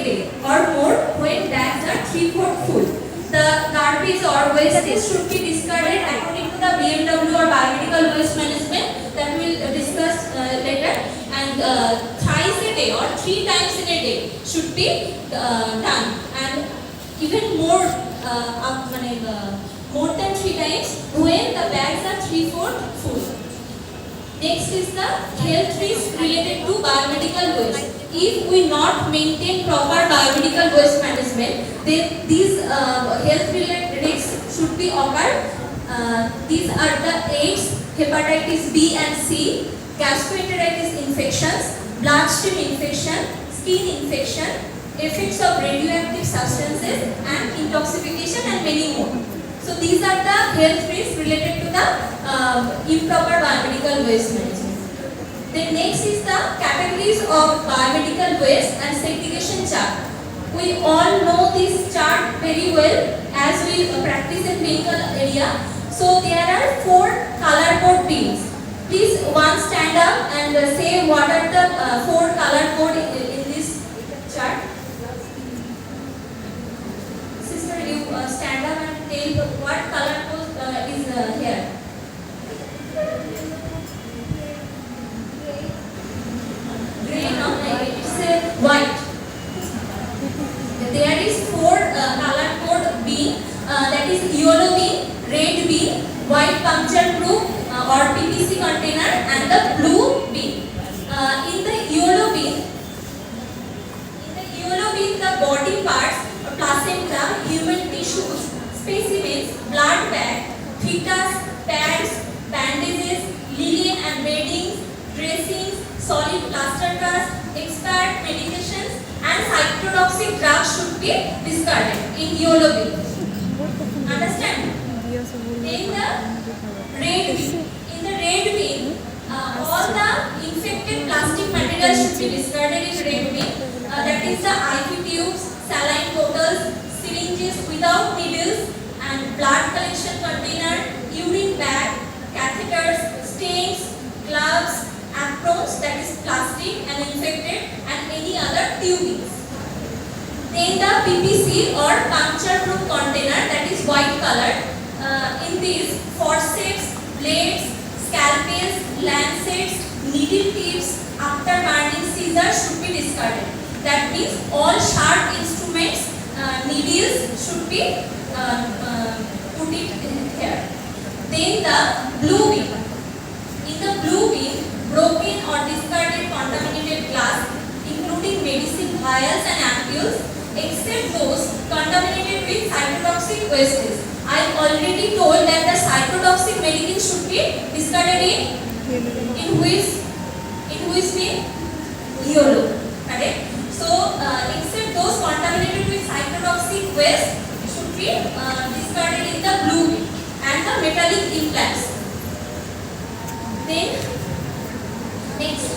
day or more when bags are 3/4 full. The garbage or wastage should be discarded according to the BMW or biomedical waste management that we will discuss later. And thrice a day or 3 times in a day should be done, and even more more than 3 times when the bags are 3/4 full. Next is the health risk related to biomedical waste. If we not maintain proper biomedical waste management, then these health related risks should be occur. These are the AIDS, hepatitis B and C, gastroenteritis infections, bloodstream infection, skin infection, effects of radioactive substances and intoxication, and many more. So these are the health risks related to the improper biomedical waste management. Then next is the categories of biomedical waste and segregation chart. We all know this chart very well as we practice in clinical area. So there are 4 color code bins. Please one stand up and say what are the 4 color code in this chart. Sister, you stand up and tell what color code is here. Grey, no? It's white. There is 4 color code bin, that is yellow bin, red bin, white puncture proof or PPC container, and the blue bin. In the yellow bin, the body parts, placenta, human tissues, specimens, blood bag, fetus, pads, bandages, linen and beddings, dressings, solid plaster cast, expired medications, and cytotoxic drugs should be discarded in yellow bin. Understand? In the red bin, all the infected plastic materials should be discarded in red bin. That is the IV tubes, saline bottles, syringes without needles, and blood collection container, urine bag, catheters, stains, gloves, aprons, that is plastic and infected, and any other tubings. Then the PPC or puncture proof container, that is white color. In these, forceps, blades, scalpels, lancets, needle tips, after-burning scissors should be discarded. That means all sharp instruments, needles should be put it here. Then the blue bin. In the blue bin, broken or discarded contaminated glass, including medicine vials and ampoules, except those contaminated with cytotoxic wastes. I already told that the cytotoxic medicine should be discarded in which bin? Yellow. Correct? So, except those contaminated with cytotoxic waste should be discarded in the blue bin, and the metallic implants. Then, next.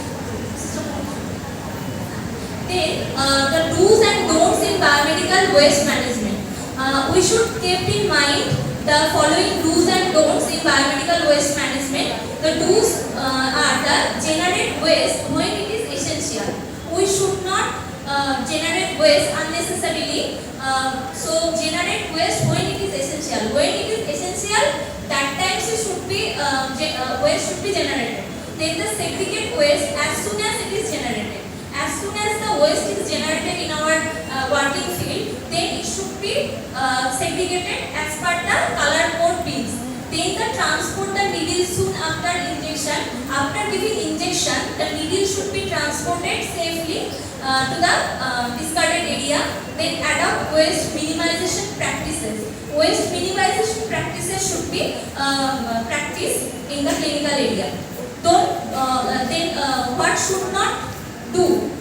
Then, the do's and don'ts in biomedical waste management. We should keep in mind the following do's and don'ts in biomedical waste management. The do's are the generate waste when it is essential. We should not generate waste unnecessarily. So generate waste when it is essential. When it is essential, that times it should be waste should be generated. Then the segregate waste as soon as it is generated. As soon as the waste is generated in our working field, then it should be segregated as per the color code bins. Then the transport the needle soon after injection. After giving injection, the needle should be transported safely to the discarded area. Then adopt waste minimization practices. Waste minimization practices should be practiced in the clinical area. What should not do?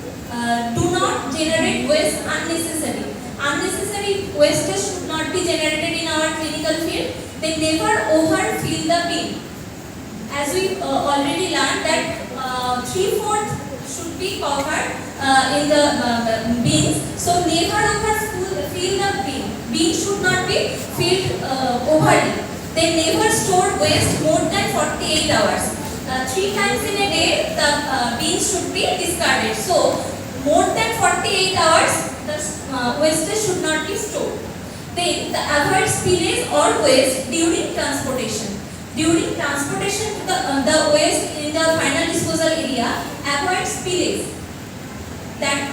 Do not generate waste unnecessary. Unnecessary waste should not be generated in our clinical field. They never overfill the bin. As we already learned that 3/4 should be covered in the bins. So never overfill the bin. Bin should not be filled overly. They never store waste more than 48 hours. 3 times in a day the bins should be discarded. So more than 48 hours the wastage should not be stored. Then the avoid spillage or waste during transportation. During transportation to the waste in the final disposal area, avoid spillage that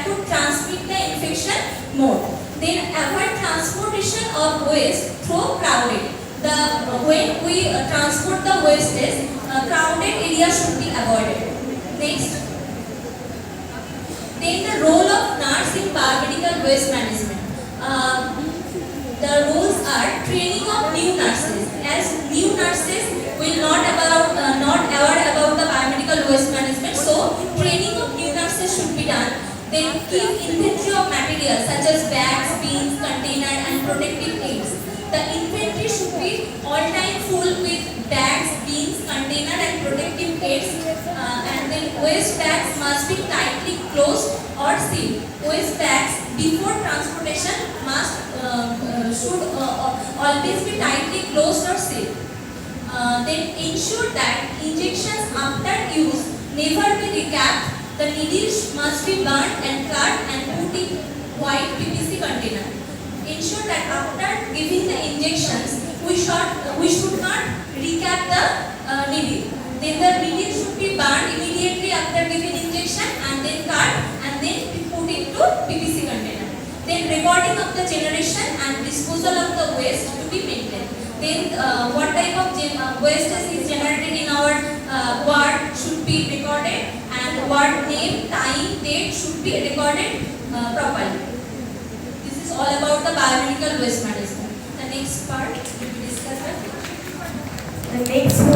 could transmit the infection more. Then avoid transportation of waste through crowded. When we transport the wastes, crowded area should be avoided. Next, then the role of nurse in biomedical waste management. The rules are training of new nurses. As new nurses will not aware about the biomedical waste management, so training of new nurses should be done. Then keep inventory of materials such as bags, bins, container and protective aids. The inventory should be all time full with bags, bins, container and protective aids. And then waste bags must be tightly closed or sealed. Waste bags before transportation should always be tightly closed or sealed. Then ensure that injections after use never be recapped. The needles must be burnt and cut and put in white PVC container. Ensure that after giving the injections, we should not recap the needle. Then the needle should be burned immediately after giving injection and then cut and then put into PVC container. Then recording of the generation and disposal of the waste to be maintained. Then what type of waste is generated in our ward should be recorded, and ward name, time, date should be recorded properly. This is all about the biomedical waste management. The next part will be discussed. The next one